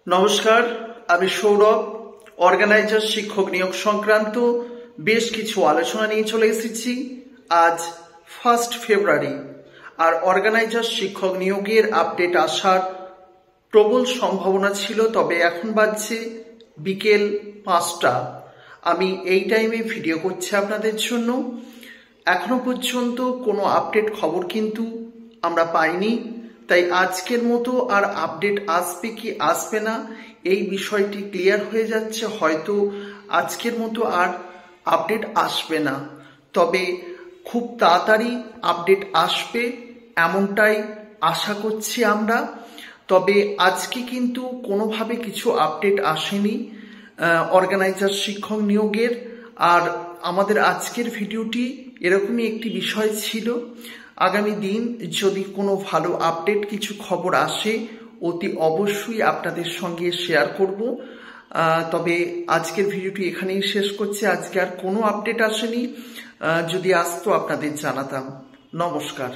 নমস্কার, আমি সৌরভ। অর্গানাইজার শিক্ষক নিয়োগ সংক্রান্ত বেশ কিছু আলোচনা নিয়ে চলে এসেছি। আজ 1 ফেব্রুয়ারি, আর অর্গানাইজার শিক্ষক নিয়োগের আপডেট আসার প্রবল সম্ভাবনা ছিল, তবে এখন বাজছে বিকেল 5টা। আমি এই টাইমে ভিডিও করছি আপনাদের জন্য। এখনো পর্যন্ত কোনো আপডেট খবর কিন্তু আমরা পাইনি, তাই আজকের মতো আর আপডেট আসবে কি আসবে না এই বিষয়টি ক্লিয়ার হয়ে যাচ্ছে। হয়তো আজকের মতো আর আপডেট আসবে না, তবে খুব তাড়াতাড়ি আপডেট আসবে এমনটাই আশা করছি আমরা। তবে আজকে কিন্তু কোনোভাবে কিছু আপডেট আসেনি অর্গানাইজার শিক্ষক নিয়োগের। আর আমাদের আজকের ভিডিওটি এরকমই একটি বিষয় ছিল। আগামী দিন যদি কোনো ভালো আপডেট কিছু খবর আসে অতি অবশ্যই আপনাদের সঙ্গে শেয়ার করব। তবে আজকের ভিডিওটি এখানেই শেষ করছি। আজকে আর কোনো আপডেট আসেনি, যদি আসতো আপনাদের জানাতাম। নমস্কার।